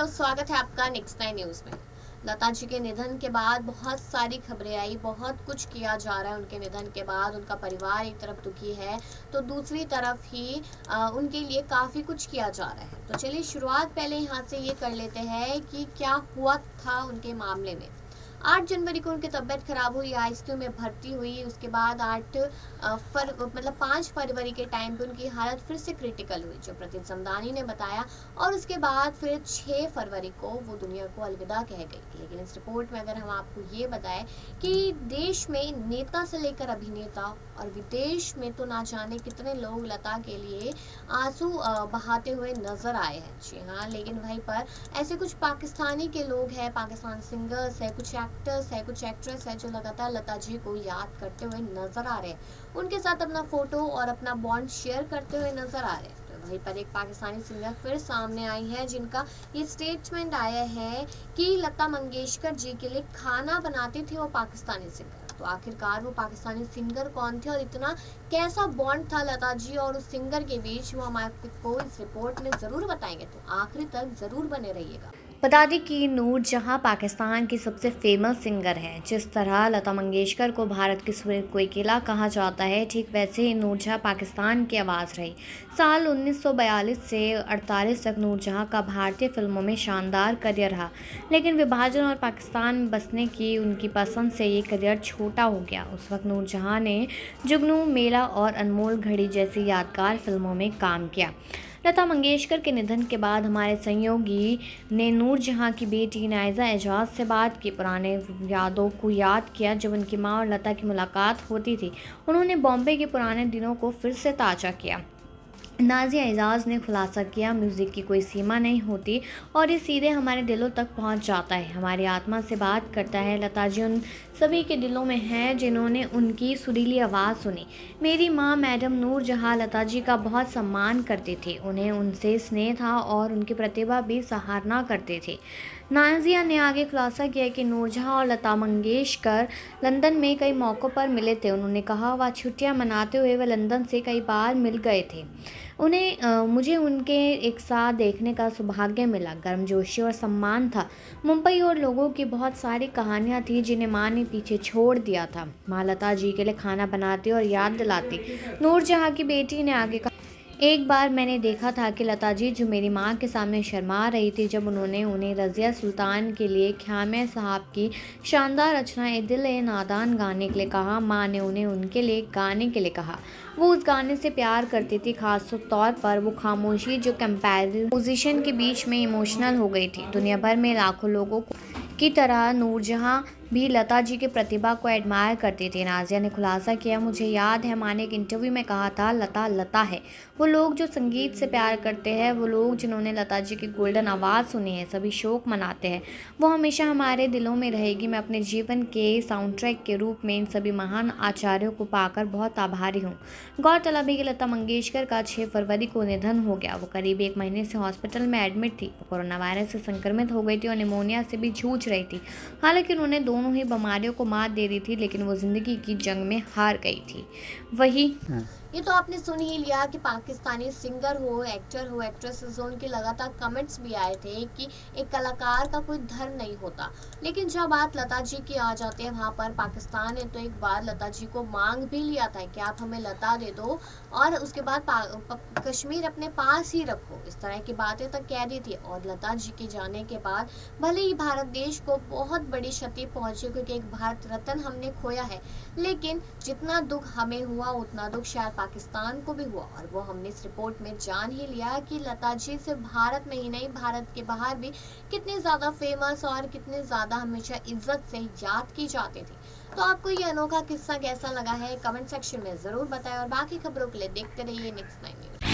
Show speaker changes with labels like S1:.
S1: दोस्तों, स्वागत है आपका नेक्स्ट नाइन न्यूज़ में। लता जी के निधन के बाद बहुत सारी खबरें आई, बहुत कुछ किया जा रहा है। उनके निधन के बाद उनका परिवार एक तरफ दुखी है तो दूसरी तरफ ही उनके लिए काफ़ी कुछ किया जा रहा है। तो चलिए शुरुआत पहले यहाँ से ये कर लेते हैं कि क्या हुआ था उनके मामले में। 8 जनवरी को उनकी तबीयत खराब हुई, आईसीयू में भर्ती हुई। उसके बाद 5 फरवरी के टाइम पे उनकी हालत फिर से क्रिटिकल हुई, जो प्रतिन समदानी ने बताया। और उसके बाद फिर 6 फरवरी को वो दुनिया को अलविदा कह गई। लेकिन इस रिपोर्ट में अगर हम आपको ये बताएं कि देश में नेता से लेकर अभिनेता और विदेश में तो ना जाने कितने लोग लता के लिए आंसू बहाते हुए नजर आए हैं। जी हाँ, लेकिन वहीं पर ऐसे कुछ पाकिस्तानी के लोग हैं, पाकिस्तान सिंगर्स है, कुछ एक्टर्स है, कुछ एक्ट्रेस है जो लगातार लता जी को याद करते हुए नजर आ रहे हैं, उनके साथ अपना फोटो और अपना बॉन्ड शेयर करते हुए नजर आ रहे हैं। तो वहीं पर एक पाकिस्तानी सिंगर फिर सामने आई है जिनका ये स्टेटमेंट आया है कि लता मंगेशकर जी के लिए खाना बनाती थी वो पाकिस्तानी सिंगर। तो आखिरकार वो पाकिस्तानी सिंगर कौन थे और इतना कैसा बॉन्ड था लता जी और उस सिंगर के बीच, वो हम आपको इस रिपोर्ट में ज़रूर बताएंगे। तो आखिरी तक ज़रूर बने रहिएगा।
S2: बता दें कि नूर जहां पाकिस्तान की सबसे फेमस सिंगर है। जिस तरह लता मंगेशकर को भारत की कोकिला कहा जाता है, ठीक वैसे ही नूर जहां पाकिस्तान की आवाज़ रही। साल 1942 से 48 तक नूर जहां का भारतीय फिल्मों में शानदार करियर रहा, लेकिन विभाजन और पाकिस्तान में बसने की उनकी पसंद से ये करियर छोटा हो गया। उस वक्त नूर जहां ने जुगनू, मेला और अनमोल घड़ी जैसी यादगार फिल्मों में काम किया। लता मंगेशकर के निधन के बाद हमारे सहयोगी ने नूर जहां की बेटी नायज़ा एजाज से बात की, पुराने यादों को याद किया जब उनकी मां और लता की मुलाकात होती थी। उन्होंने बॉम्बे के पुराने दिनों को फिर से ताज़ा किया। नाज़िया एजाज ने खुलासा किया, म्यूज़िक की कोई सीमा नहीं होती और ये सीधे हमारे दिलों तक पहुंच जाता है, हमारी आत्मा से बात करता है। लता जी उन सभी के दिलों में हैं जिन्होंने उनकी सुरीली आवाज़ सुनी। मेरी माँ मैडम नूर जहाँ लता जी का बहुत सम्मान करती थी, उन्हें उनसे स्नेह था और उनकी प्रतिभा भी सराहना करते थे। नाज़िया ने आगे खुलासा किया कि नूर जहाँ और लता मंगेशकर लंदन में कई मौक़ों पर मिले थे। उन्होंने कहा, वह छुट्टियाँ मनाते हुए वे लंदन से कई बार मिल गए थे। मुझे उनके एक साथ देखने का सौभाग्य मिला, गर्मजोशी और सम्मान था। मुंबई और लोगों की बहुत सारी कहानियाँ थी जिन्हें माँ ने पीछे छोड़ दिया था। माँ लता जी के लिए खाना बनाती और याद दिलाती। नूर जहाँ की बेटी ने आगे कहा, एक बार मैंने देखा था कि लता जी जो मेरी माँ के सामने शर्मा रही थी जब उन्होंने उन्हें रज़िया सुल्तान के लिए ख्याम साहब की शानदार रचना ए दिल ए नादान गाने के लिए कहा। माँ ने उन्हें उनके लिए गाने के लिए कहा। वो उस गाने से प्यार करती थी, खास तौर पर वो खामोशी जो कंपोजिशन के बीच में इमोशनल हो गई थी। दुनिया भर में लाखों लोगों की तरह नूर जहाँ भी लता जी की प्रतिभा को एडमायर करती थी। नाज़िया ने खुलासा किया, मुझे याद है माँ ने एक इंटरव्यू में कहा था, लता लता है। वो लोग जो संगीत से प्यार करते हैं, वो लोग जिन्होंने लता जी की गोल्डन आवाज़ सुनी है, सभी शोक मनाते हैं। वो हमेशा हमारे दिलों में रहेगी। मैं अपने जीवन के साउंड ट्रैक के रूप में इन सभी महान आचार्यों को पाकर बहुत आभारी हूँ। गौरतलब है कि लता मंगेशकर का 6 फरवरी को निधन हो गया। वो करीब 1 महीने से हॉस्पिटल में एडमिट थी। वो कोरोना वायरस से संक्रमित हो गई थी और निमोनिया से भी जूझ रही थी। हालांकि उन्होंने दोनों ही बीमारियों को मात दे दी थी, लेकिन वो जिंदगी की जंग में हार गई थी। वही
S1: ये तो आपने सुन ही लिया कि पाकिस्तानी सिंगर हो, एक्टर हो, एक्ट्रेसेस हो, उनके लगातार कमेंट्स भी आए थे कि एक कलाकार का कोई धर्म नहीं होता। लेकिन जब बात लता जी की आ जाती है, वहाँ पर पाकिस्तान ने तो एक बार लता जी को मांग भी लिया था कि आप हमें लता दे दो और उसके बाद कश्मीर अपने पास ही रखो, इस तरह की बातें तक कह दी थी। और लता जी के जाने के बाद भले ही भारत देश को बहुत बड़ी क्षति पहुंची, क्योंकि एक भारत रत्न हमने खोया है, लेकिन जितना दुख हमें हुआ उतना दुख शायद पाकिस्तान को भी हुआ। और वो हमने इस रिपोर्ट में जान ही लिया कि लता जी सिर्फ भारत में ही नहीं, भारत के बाहर भी कितने ज़्यादा फेमस और कितने ज़्यादा हमेशा इज्जत से याद की जाती थी। तो आपको ये अनोखा किस्सा कैसा लगा है, कमेंट सेक्शन में ज़रूर बताएं और बाकी खबरों के लिए देखते रहिए नेक्स्ट 9 न्यूज़।